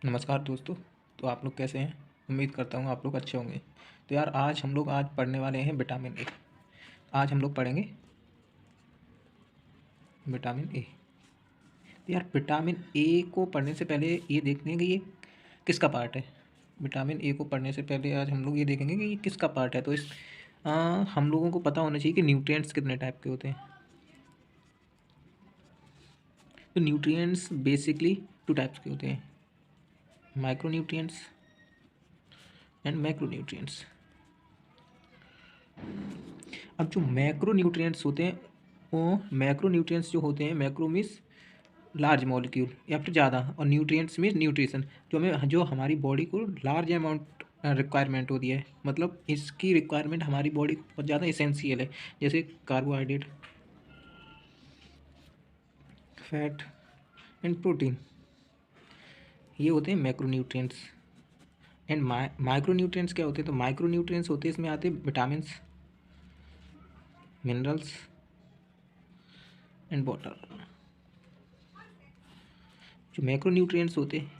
नमस्कार दोस्तों। तो आप लोग कैसे हैं? उम्मीद करता हूँ आप लोग अच्छे होंगे। तो यार आज पढ़ने वाले हैं विटामिन ए। आज हम लोग पढ़ेंगे विटामिन ए। तो यार विटामिन ए को पढ़ने से पहले ये देखते हैं कि ये किसका पार्ट है। विटामिन ए को पढ़ने से पहले आज हम लोग ये देखेंगे कि ये किसका पार्ट है। तो हम लोगों को पता होना चाहिए कि न्यूट्रिएंट्स कितने टाइप के होते हैं। तो न्यूट्रिएंट्स बेसिकली टू टाइप्स के होते हैं, micro nutrients and macro nutrients. अब जो मैक्रो न्यूट्रिएंट्स होते हैं, वो मैक्रो न्यूट्रिएंट्स जो होते हैं, मैक्रो मीन्स लार्ज मॉलिक्यूल या फिर ज़्यादा, और न्यूट्रिएंट्स मीन्स न्यूट्रिशन, जो हमारी बॉडी को लार्ज अमाउंट रिक्वायरमेंट होती है। मतलब इसकी रिक्वायरमेंट हमारी बॉडी को बहुत ज़्यादा इसेंशियल है, जैसे कार्बोहाइड्रेट, फैट एंड प्रोटीन। ये होते हैं macro nutrients. And micro nutrients क्या होते हैं? तो माइक्रो न्यूट्रिएंट्स होते हैं, इसमें आते हैं विटामिन्स, मिनरल्स एंड वाटर। जो मैक्रो न्यूट्रिएंट्स होते हैं,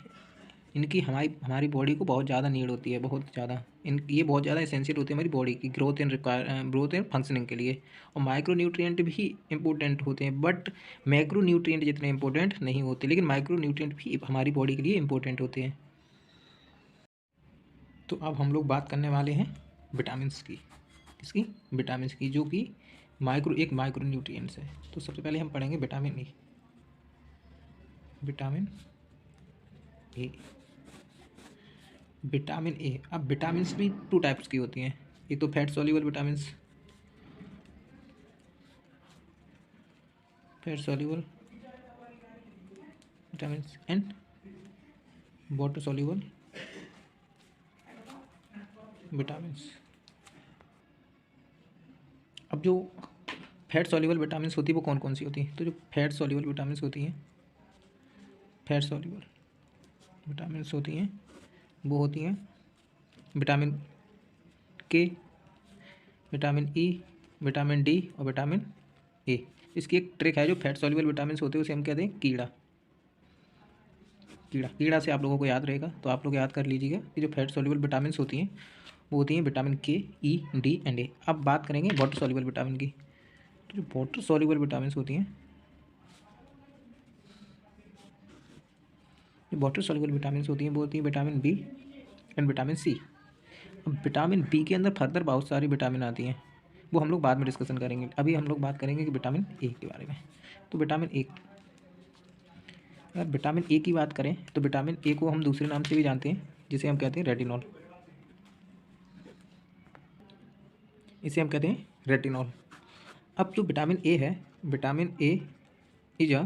इनकी हमारी हमारी बॉडी को बहुत ज़्यादा नीड होती है, बहुत ज़्यादा। ये बहुत ज़्यादा एसेंशियल होते हैं हमारी बॉडी की ग्रोथ एंड फंक्शनिंग के लिए। और माइक्रो न्यूट्रिएंट भी इंपॉर्टेंट होते हैं, बट मैक्रो न्यूट्रिएंट जितने इंपॉर्टेंट नहीं होते, लेकिन माइक्रो न्यूट्रिएंट भी हमारी बॉडी के लिए इंपॉर्टेंट होते हैं। तो अब हम लोग बात करने वाले हैं विटामिन्स की। किसकी? विटामिन्स की, जो कि माइक्रो न्यूट्रिएंट्स है। तो सबसे पहले हम पढ़ेंगे vitamin A. Vitamin A, vitamin A. अब विटामिन्स भी टू टाइप्स की होती हैं। एक तो fat soluble vitamins, vitamins and water soluble vitamins. अब जो फैट सॉल्युबल विटामिन्स होती है वो कौन कौन सी होती हैं? तो जो फैट सॉल्युबल विटामिन्स होती हैं, फैट सॉल्युबल विटामिन्स होती हैं, वो होती हैं विटामिन के, विटामिन ई, विटामिन डी और विटामिन ए। इसकी एक ट्रिक है, जो फैट सॉल्युबल विटामिन्स होते हैं उसे हम कहते हैं कीड़ा। कीड़ा से आप लोगों को याद रहेगा, तो आप लोग याद कर लीजिएगा कि जो फैट सॉल्युबल विटामिन्स होती हैं वो होती हैं विटामिन के, ई, डी एंड ए। अब बात करेंगे वाटर सॉल्युबल विटामिन की। तो जो वाटर सॉल्युबल विटामिन्स होती हैं, जो वाटर सॉल्युबल विटामिन्स होती हैं वो होती हैं vitamin B and vitamin C. अब विटामिन बी के अंदर फर्दर बहुत सारी विटामिन आती हैं, वो हम लोग बाद में डिस्कशन करेंगे। अभी हम लोग बात करेंगे कि विटामिन ए के बारे में। तो विटामिन ए, अगर विटामिन ए की बात करें तो विटामिन ए को हम दूसरे नाम से भी जानते हैं, जिसे हम कहते हैं रेटिनॉल। इसे हम कहते हैं रेटिनॉल। अब जो विटामिन ए है, विटामिन ए इज अ,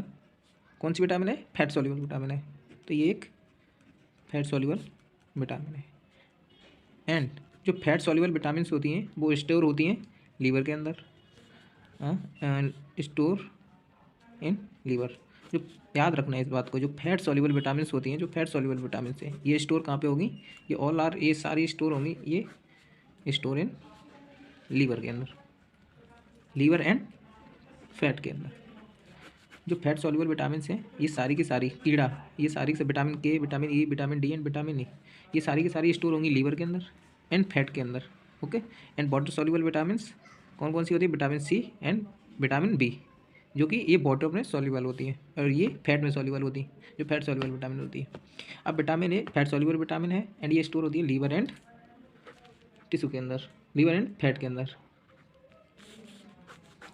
कौन सी विटामिन है? फैट सॉल्युबल विटामिन है। तो ये एक फैट सॉल्युबल विटामिन है। एंड जो फैट सॉल्युबल विटामिन्स होती हैं वो स्टोर होती हैं लीवर के अंदर, एंड स्टोर इन लीवर। जो याद रखना है इस बात को, जो फैट सॉल्युबल विटामिन्स होती हैं, जो फैट सॉल्युबल विटामिन्स हैं, ये स्टोर कहाँ पे होगी? ये सारी स्टोर होंगी, ये स्टोर इन लीवर के अंदर, लीवर एंड फैट के अंदर। जो फैट सॉल्युबल विटामिन्स हैं, ये सारी की सारी ये सारी से विटामिन के, vitamin E, vitamin D and vitamin E, ये सारी की सारी स्टोर होंगी लीवर के अंदर एंड फैट के अंदर। Okay. And water soluble vitamins कौन कौन सी होती है? Vitamin C and vitamin B, जो कि ये वाटर में सॉल्युबल होती है और ये फैट में सॉल्युबल होती है, जो फैट सॉल्युबल विटामिन होती है। अब vitamin A fat soluble vitamin है, एंड ये स्टोर होती है लीवर एंड टिश्यू के अंदर, लीवर एंड फैट के अंदर।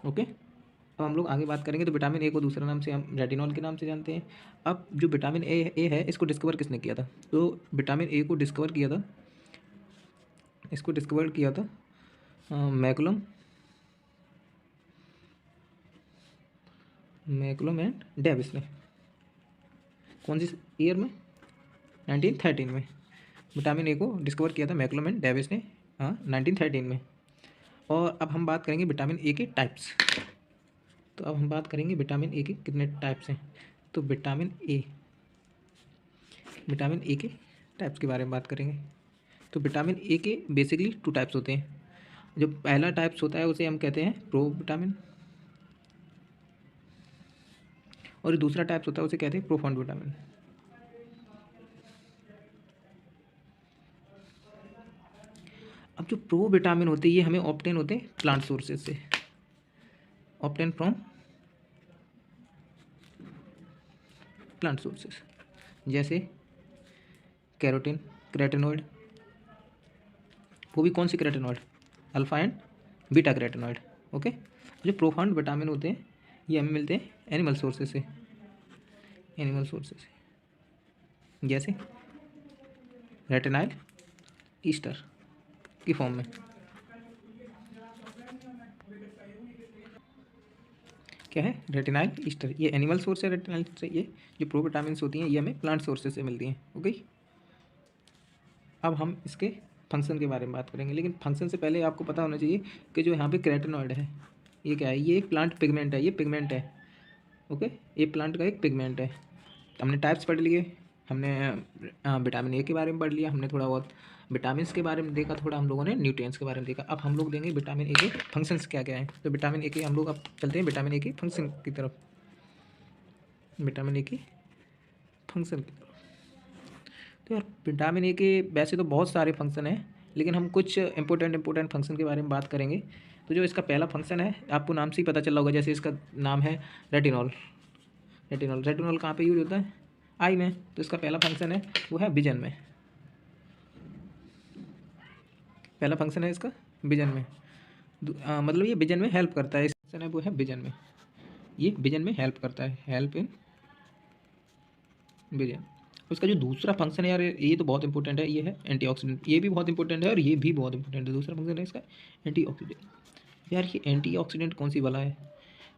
ओके। अब हम लोग आगे बात करेंगे। तो विटामिन ए को दूसरा नाम से हम रेटिनॉल के नाम से जानते हैं। अब जो विटामिन ए है, इसको डिस्कवर किसने किया था? तो विटामिन ए को डिस्कवर किया था, इसको डिस्कवर किया था मैकुलम एंड डेविस ने। कौन सी ईयर में? 1913 में। विटामिन ए को डिस्कवर किया था मैकुलम एंड डेविस ने, 1913 में। और अब हम बात करेंगे विटामिन ए के टाइप्स। तो अब हम बात करेंगे विटामिन ए के कितने टाइप्स हैं। तो विटामिन ए के टाइप्स के बारे में बात करेंगे। तो विटामिन ए के बेसिकली टू टाइप्स होते हैं। जो पहला टाइप्स होता है उसे हम कहते हैं प्रो विटामिन, और जो दूसरा टाइप्स होता है उसे कहते हैं प्रोफाउंड विटामिन। अब जो प्रो विटामिन होते हैं ये हमें ऑब्टेन होते हैं प्लांट सोर्सेज से, ऑब्टेन फ्रॉम प्लांट सोर्सेज, जैसे कैरोटीन, कैरोटीनॉइड, वो भी कौन सी carotenoid, alpha and beta carotenoid. Okay, जो प्रोफाउंड विटामिन होते हैं ये हमें मिलते हैं एनिमल सोर्सेज से, एनिमल सोर्सेज से, जैसे रेटिनाइल ईस्टर की फॉर्म में। क्या है, रेटिनाइल ईस्टर, ये एनिमल सोर्स है रेटिनाइल से। ये जो प्रो विटामिन होती हैं ये हमें प्लांट सोर्सेज से मिलती हैं। ओके, अब हम इसके फंक्शन के बारे में बात करेंगे, लेकिन फंक्शन से पहले आपको पता होना चाहिए कि जो यहाँ पे कैरोटीनॉइड है ये क्या है, ये एक प्लांट पिगमेंट है, ये पिगमेंट है। ओके, ये प्लांट का एक पिगमेंट है। हमने टाइप्स पढ़ लिए, हमने विटामिन ए के बारे में पढ़ लिया, हमने थोड़ा बहुत विटामिन के बारे में देखा, थोड़ा हम लोगों ने न्यूट्रिएंट्स के बारे में देखा। अब हम लोग देंगे विटामिन ए के फंक्शंस क्या क्या हैं। तो विटामिन ए के हम लोग अब चलते हैं विटामिन ए के फंक्शन की तरफ, विटामिन ए के फंक्शन की तरफ। तो यार विटामिन ए के वैसे तो बहुत सारे फंक्शन हैं, लेकिन हम कुछ इंपॉर्टेंट फंक्शन के बारे में बात करेंगे। तो जो इसका पहला फंक्शन है आपको नाम से ही पता चला होगा, जैसे इसका नाम है रेटिनॉल। रेटिनॉल, रेटिनॉल कहाँ पे यूज होता है, आई में। तो इसका पहला फंक्शन है वो है विजन में, पहला फंक्शन है इसका विजन में। मतलब ये विजन में हेल्प करता है, फंक्शन है वो है विजन में, ये विजन में हेल्प करता है, हेल्प इन विजन। उसका जो दूसरा फंक्शन है यार ये तो बहुत इंपॉर्टेंट है, ये है एंटीऑक्सीडेंट। ये भी बहुत इंपॉर्टेंट है और ये भी बहुत इंपॉर्टेंट है। दूसरा फंक्शन है इसका एंटीऑक्सीडेंट। यार ये एंटीऑक्सीडेंट कौन सी वाला है,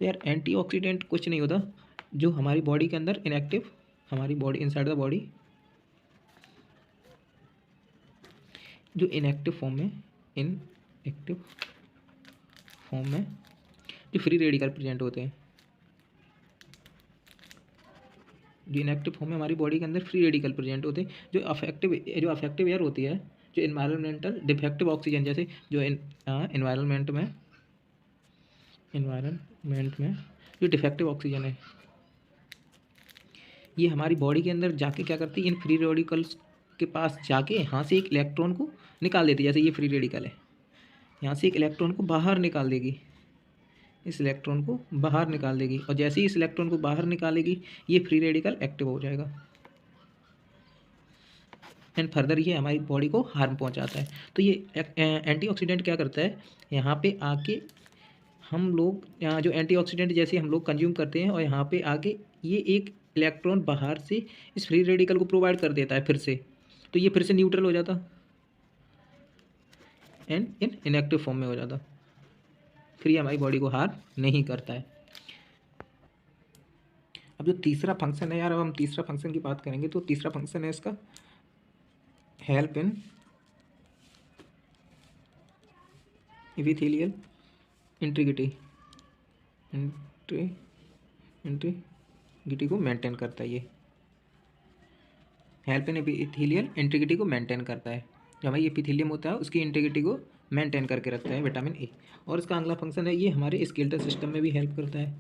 यार एंटीऑक्सीडेंट कुछ नहीं होता, जो हमारी बॉडी के अंदर इनएक्टिव, हमारी बॉडी इनसाइड द बॉडी जो इनएक्टिव फॉर्म में, इनएक्टिव फॉर्म में जो फ्री रेडिकल प्रेजेंट होते हैं, जो इनएक्टिव फॉर्म में हमारी बॉडी के अंदर फ्री रेडिकल प्रेजेंट होते हैं, जो अफेक्टिव एयर होती है, जो इन्वायरमेंटल डिफेक्टिव ऑक्सीजन, जैसे जो इन्वायरमेंट में जो डिफेक्टिव ऑक्सीजन है ये हमारी बॉडी के अंदर जाके क्या करती है, इन फ्री रेडिकल्स के पास जाके यहाँ से एक इलेक्ट्रॉन को निकाल देती है। जैसे ये फ्री रेडिकल है, यहाँ से एक इलेक्ट्रॉन को बाहर निकाल देगी, इस इलेक्ट्रॉन को बाहर निकाल देगी, और जैसे ही इस इलेक्ट्रॉन को बाहर निकालेगी ये फ्री रेडिकल एक्टिव हो जाएगा एंड फर्दर ये हमारी बॉडी को हार्म पहुंचाता है। तो ये एंटीऑक्सीडेंट क्या करता है, यहाँ पे आके हम लोग यहाँ जो एंटीऑक्सीडेंट जैसे हम लोग कंज्यूम करते हैं और यहाँ पे आके ये एक इलेक्ट्रॉन बाहर से इस फ्री रेडिकल को प्रोवाइड कर देता है फिर से, तो ये फिर से न्यूट्रल हो जाता एंड इन इनएक्टिव फॉर्म में हो जाता, फिर ये हमारी बॉडी को हार्म नहीं करता है। अब जो तीसरा फंक्शन है यार, अब हम तीसरा फंक्शन की बात करेंगे। तो तीसरा फंक्शन है इसका help in epithelial integrity, integrity को मेंटेन करता है। ये हेल्प इन इपिथेलियल इंटीग्रिटी को मेंटेन करता है, जो हमारी एपिथेलियम होता है उसकी इंटीग्रिटी को मेंटेन करके रखता है विटामिन ए। और इसका अगला फंक्शन है ये हमारे स्केलेटन सिस्टम में भी हेल्प करता है,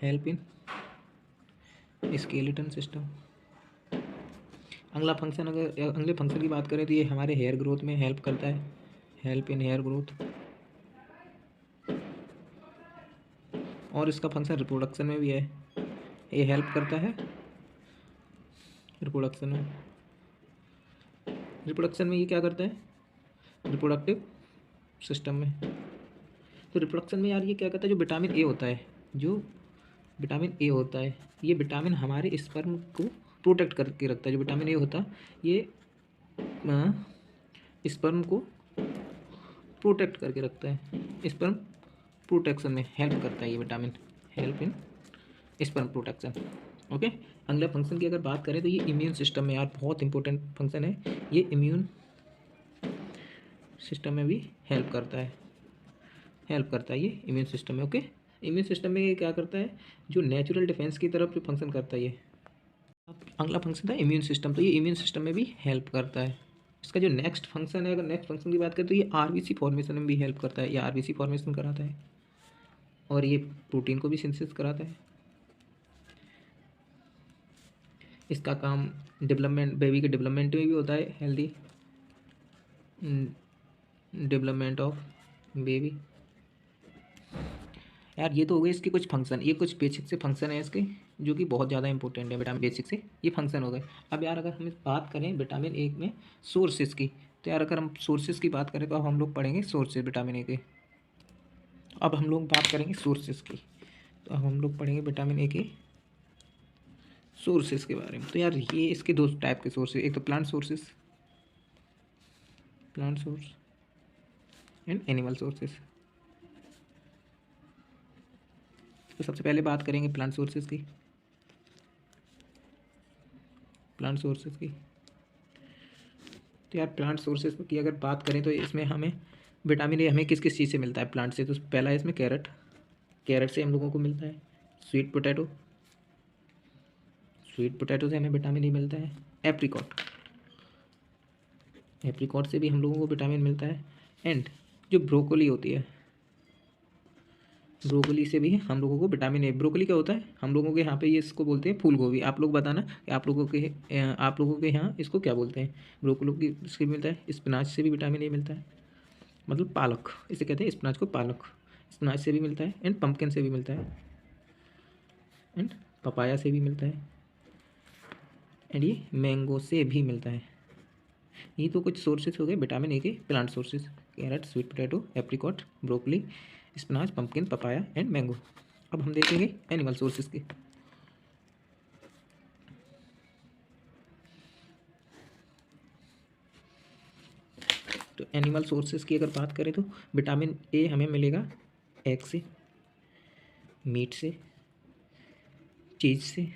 हेल्प इन स्केलेटन सिस्टम। अगला फंक्शन, अगर अगले फंक्शन की बात करें तो ये हमारे हेयर ग्रोथ में हेल्प करता है, हेल्प इन हेयर ग्रोथ। और इसका फंक्शन रिप्रोडक्शन में भी है, ये हेल्प करता है रिप्रोडक्शन में। रिप्रोडक्शन में ये क्या करता है, रिप्रोडक्टिव सिस्टम में। तो रिप्रोडक्शन में यार ये क्या करता है, जो विटामिन ए होता है, जो विटामिन ए होता है ये विटामिन हमारे स्पर्म को प्रोटेक्ट करके रखता है। जो विटामिन ए होता है ये स्पर्म को प्रोटेक्ट करके रखता है, स्पर्म प्रोटेक्शन में हेल्प करता है ये vitamin, help in sperm protection. Okay, अगले फंक्शन की अगर बात करें तो ये इम्यून सिस्टम में यार बहुत इंपॉर्टेंट फंक्शन है, ये इम्यून सिस्टम में भी हेल्प करता है, हेल्प करता है ये इम्यून सिस्टम में। ओके, इम्यून सिस्टम में ये क्या करता है, जो नेचुरल डिफेंस की तरफ जो फंक्शन करता है ये। अगला फंक्शन था इम्यून सिस्टम, तो ये इम्यून सिस्टम में भी हेल्प करता है। इसका जो नेक्स्ट फंक्शन है, अगर नेक्स्ट फंक्शन की बात करें तो ये आरबीसी फॉर्मेशन में भी हेल्प करता है, ये आरबीसी फॉर्मेशन कराता है और ये प्रोटीन को भी सिंथेसिस कराता है। इसका काम डेवलपमेंट, बेबी के डेवलपमेंट में भी होता है, हेल्दी डेवलपमेंट ऑफ बेबी। यार ये तो हो गए इसके कुछ फंक्शन, ये कुछ बेसिक से फंक्शन है इसके जो कि बहुत ज़्यादा इंपॉर्टेंट है विटामिन बेसिक से, ये फंक्शन हो गए। अब यार अगर हम बात करें विटामिन ए में सोर्सेज की, तो यार अगर हम सोर्सेज की बात करें तो अब हम लोग पढ़ेंगे सोर्सेज विटामिन ए के। अब हम लोग बात करेंगे सोर्सेज की, तो अब हम लोग पढ़ेंगे विटामिन ए के सोर्सेज के बारे में। तो यार ये इसके दो टाइप के सोर्सेज, एक तो plant sources, plant source and animal sources. तो सबसे पहले बात करेंगे प्लांट सोर्सेज की, प्लांट सोर्सेज की। तो यार प्लांट सोर्सेज की अगर बात करें तो इसमें हमें विटामिन ए हमें किस किस चीज़ से मिलता है प्लांट से। तो पहला है इसमें कैरेट, कैरेट से हम लोगों को मिलता है। स्वीट पोटैटो, स्वीट पोटैटो से हमें विटामिन ए मिलता है। एप्रिकॉट, एप्रिकॉट से भी हम लोगों को विटामिन मिलता है। एंड जो ब्रोकोली होती है, ब्रोकोली से भी हम लोगों को विटामिन ए। ब्रोकोली क्या होता है हम लोगों के यहाँ पे, ये इसको बोलते हैं फूल गोभी। आप लोग बताना कि आप लोगों के यहाँ इसको क्या बोलते हैं। ब्रोकोली की इससे मिलता है। स्पिनाच से भी विटामिन ए मिलता है, मतलब पालक, इसे कहते हैं स्पिनाच को पालक। स्पिनाच से भी मिलता है एंड पम्पकिन से भी मिलता है एंड पपाया से भी मिलता है एंड ये मैंगो से भी मिलता है। ये तो कुछ सोर्सेज हो गए विटामिन ए के plant sources. Carrot, sweet potato, apricot, broccoli, spinach, pumpkin, papaya and mango. अब हम देखेंगे एनिमल सोर्सेज के। तो एनिमल सोर्सेज की अगर बात करें तो विटामिन ए हमें मिलेगा एग से, मीट से, चीज़ से,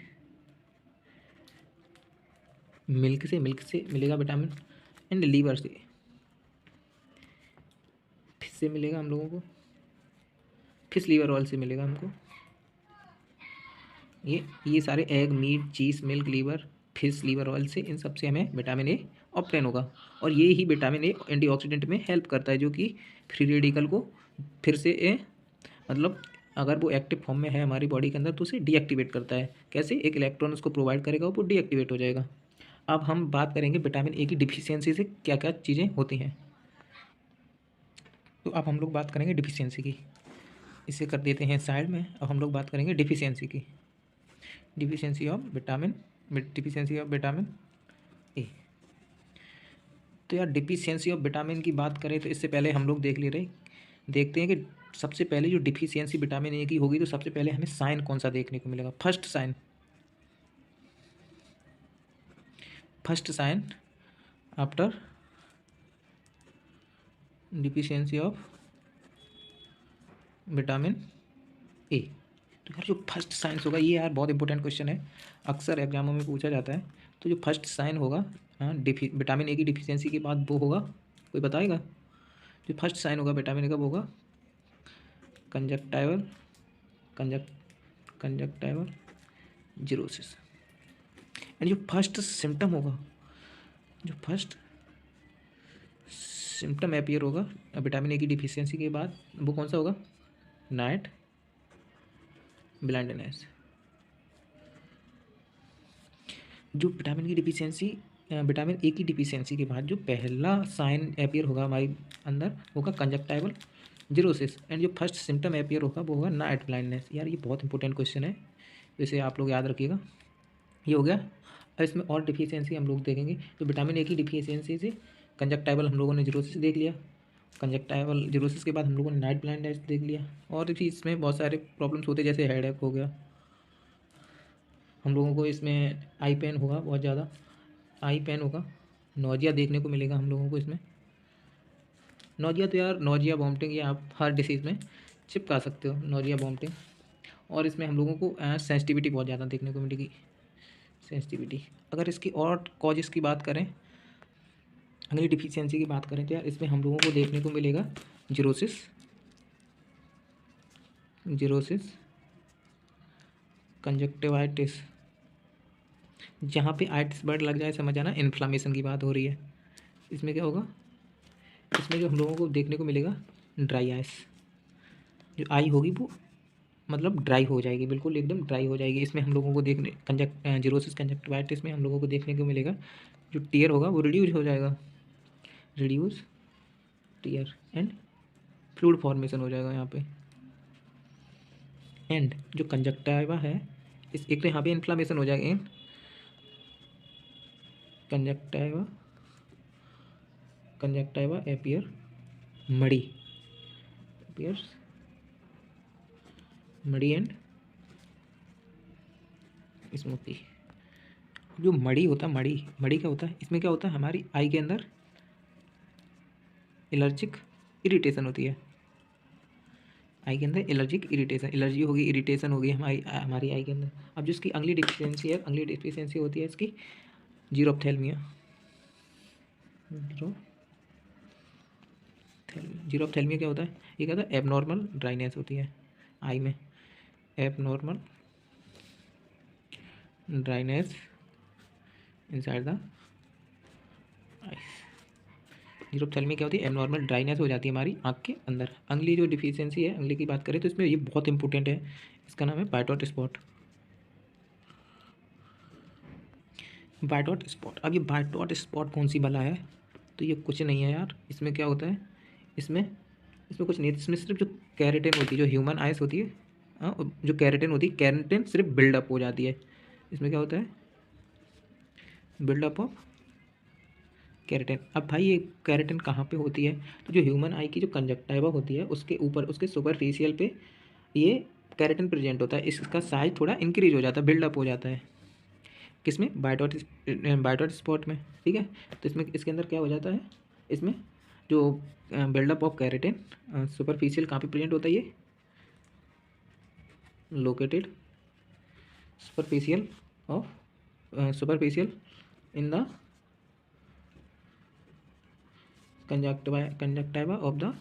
मिल्क से मिलेगा विटामिन एंड लीवर से, फिश से मिलेगा हम लोगों को, फिश लीवर ऑयल से मिलेगा हमको। ये सारे egg, meat, cheese, milk, liver, fish liver oil से, इन सब से हमें विटामिन ए ऑब्टेन होगा। और ये ही विटामिन ए एंटीऑक्सीडेंट में हेल्प करता है, जो कि फ्री रेडिकल को फिर से मतलब अगर वो एक्टिव फॉर्म में है हमारी बॉडी के अंदर तो उसे डीएक्टिवेट करता है। कैसे, एक इलेक्ट्रॉन उसको प्रोवाइड करेगा वो डीएक्टिवेट हो जाएगा। अब हम बात करेंगे विटामिन ए की डिफिशियंसी से क्या क्या चीज़ें होती हैं। तो अब हम लोग बात करेंगे डिफिशियंसी की, इसे कर देते हैं साइड में। अब हम लोग बात करेंगे डिफिशियंसी की, deficiency of vitamin, deficiency of vitamin A. तो यार डिफिशियंसी ऑफ विटामिन की बात करें तो इससे पहले हम लोग देखते हैं कि सबसे पहले जो डिफिशियंसी विटामिन ए की होगी तो सबसे पहले हमें साइन कौन सा देखने को मिलेगा। First sign after deficiency of vitamin A. तो यार जो फर्स्ट साइंस होगा, ये यार बहुत इंपॉर्टेंट क्वेश्चन है, अक्सर एग्जामों में पूछा जाता है। तो जो फर्स्ट साइन होगा विटामिन ए की डिफिशियंसी के बाद वो होगा, कोई बताएगा। जो फर्स्ट साइन होगा विटामिन ए का वो होगा कंजक्टाइवल कंजक्टाइवल जीरोसिस। एंड जो फर्स्ट सिम्टम होगा, जो फर्स्ट सिम्टम अपीयर होगा विटामिन ए की डिफिशियंसी के बाद, वो कौन सा होगा, नाइट ब्लाइंडनेस। जो विटामिन ए की डिफिशियंसी के बाद जो पहला साइन अपीयर होगा हमारे अंदर होगा कंजक्टाइवल जीरोसिस। एंड जो फर्स्ट सिम्टम अपीयर होगा वो होगा नाइट ब्लाइंडनेस। यार ये बहुत इंपॉर्टेंट क्वेश्चन है, तो इसे आप लोग याद रखिएगा। ये हो गया। अब इसमें और डिफिशियंसी हम लोग देखेंगे। तो विटामिन ए की डिफिशियंसी से कंजक्टाइवल हम लोगों ने जीरोसिस देख लिया, कंजक्टाइवल जीरोसिस के बाद हम लोगों ने नाइट ब्लाइंडनेस देख लिया। और भी इसमें बहुत सारे प्रॉब्लम्स होते हैं, जैसे हेडेक हो गया, हम लोगों को इसमें आई पेन होगा, बहुत ज़्यादा आई पेन होगा, नोजिया देखने को मिलेगा हम लोगों को इसमें। नोजिया तो यार नोजिया वॉमिटिंग ये आप हर डिसीज़ में चिपका सकते हो, नोजिया वॉमिटिंग। और इसमें हम लोगों को सेंसिटिविटी बहुत ज़्यादा देखने को मिलेगी, सेंसिटिविटी। अगर इसकी और कॉजेज़ की बात करें, अगली डिफिशियंसी की बात करें, तो यार इसमें हम लोगों को देखने को मिलेगा जीरोसिस, कंजक्टिवाइटिस। जहाँ पे आइटिस वर्ड लग जाए समझ आना इन्फ्लामेशन की बात हो रही है। इसमें क्या होगा, इसमें जो हम लोगों को देखने को मिलेगा ड्राई आइस, जो आई होगी वो मतलब ड्राई हो जाएगी, बिल्कुल एकदम ड्राई हो जाएगी। इसमें हम लोगों को जीरोसिस कंजक्टिवाइटिस में हम लोगों को देखने को मिलेगा जो टीयर होगा वो रिड्यूस हो जाएगा, reduce tear and fluid formation हो जाएगा यहाँ पे। एंड जो कंजक्टिवा है इस एक तो यहाँ पे इन्फ्लामेशन हो जाएगा एंड कंजक्टिवा अपीयर मड़ी अपीयर्स मड़ी एंड स्मूथी। जो मड़ी होता है मड़ी क्या होता है, इसमें क्या होता है हमारी आई के अंदर एलर्जिक इरिटेशन होती है। आई के अंदर एलर्जिक इरिटेशन, एलर्जी होगी, इरिटेशन होगी हमारी आई के अंदर। अब जो इसकी अगली डिफिशियंसी है, अगली डिफिशियंसी होती है इसकी जीरोप्थेल्मिया। जीरोप्थेल्मिया क्या होता है, ये क्या होता है एबनॉर्मल ड्राइनेस होती है आई में, abnormal dryness inside the eyes. Xerophthalmia क्या होती है, एबनॉर्मल ड्राइनेस हो जाती है हमारी आँख के अंदर। अगली जो डिफिशियंसी है, अगली की बात करें तो इसमें ये बहुत इंपॉर्टेंट है, इसका नाम है बायटॉट स्पॉट। बायटॉट स्पॉट, अब ये बायटॉट स्पॉट कौन सी बला है, तो ये कुछ नहीं है यार। इसमें क्या होता है, इसमें कुछ नहीं है, इसमें सिर्फ जो कैरेटिन होती है, जो ह्यूमन आइस होती है, हाँ जो कैरेटिन होती है, कैरेटिन सिर्फ बिल्डअप हो जाती है। इसमें क्या होता है, बिल्डअप ऑफ कैरेटिन। अब भाई ये कैरेटिन कहाँ पे होती है, तो जो ह्यूमन आई की जो कंजक्टिवा होती है उसके ऊपर, उसके सुपरफिशियल पे ये कैरेटिन प्रेजेंट होता है। इसका साइज थोड़ा इंक्रीज हो जाता है, बिल्डअप हो जाता है, किसमें, बायटॉट स्पॉट में, ठीक है। तो इसमें इसके अंदर क्या हो जाता है, इसमें जो बिल्डअप ऑफ कैरेटिन सुपरफिशियल कहाँ पे प्रेजेंट होता है, ये located superficial in the conjunctiva of the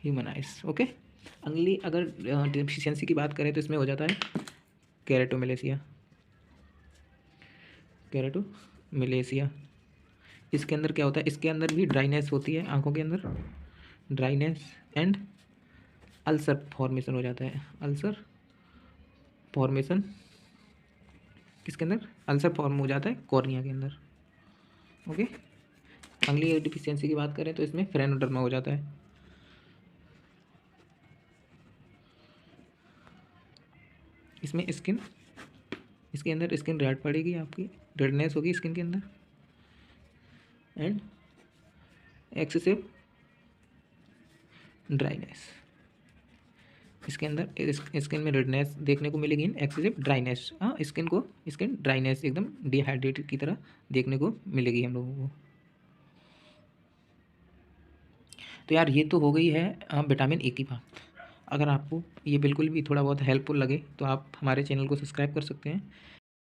human ice. Okay, अगली अगर डिफिशियंसी की बात करें तो इसमें हो जाता है कैरेटोमिलेसिया। इसके अंदर क्या होता है, इसके अंदर भी ड्राइनेस होती है, आंखों के अंदर ड्राइनेस एंड अल्सर फॉर्मेशन हो जाता है। अल्सर फॉर्मेशन किसके अंदर, अल्सर फॉर्म हो जाता है कॉर्निया के अंदर। ओके, अगली डिफिशियंसी की बात करें तो इसमें फ्रेनोडर्मा हो जाता है। इसमें स्किन, इसके अंदर स्किन रेड पड़ेगी आपकी, रेडनेस होगी स्किन के अंदर एंड एक्सेसिव ड्राइनेस। इसके अंदर स्किन में रेडनेस देखने को मिलेगी, एक्सेसिव ड्राइनेस, हाँ स्किन ड्राइनेस एकदम डिहाइड्रेटेड की तरह देखने को मिलेगी हम लोगों को। तो यार ये तो हो गई है विटामिन ए की बात। अगर आपको ये बिल्कुल भी थोड़ा बहुत हेल्पफुल लगे तो आप हमारे चैनल को सब्सक्राइब कर सकते हैं।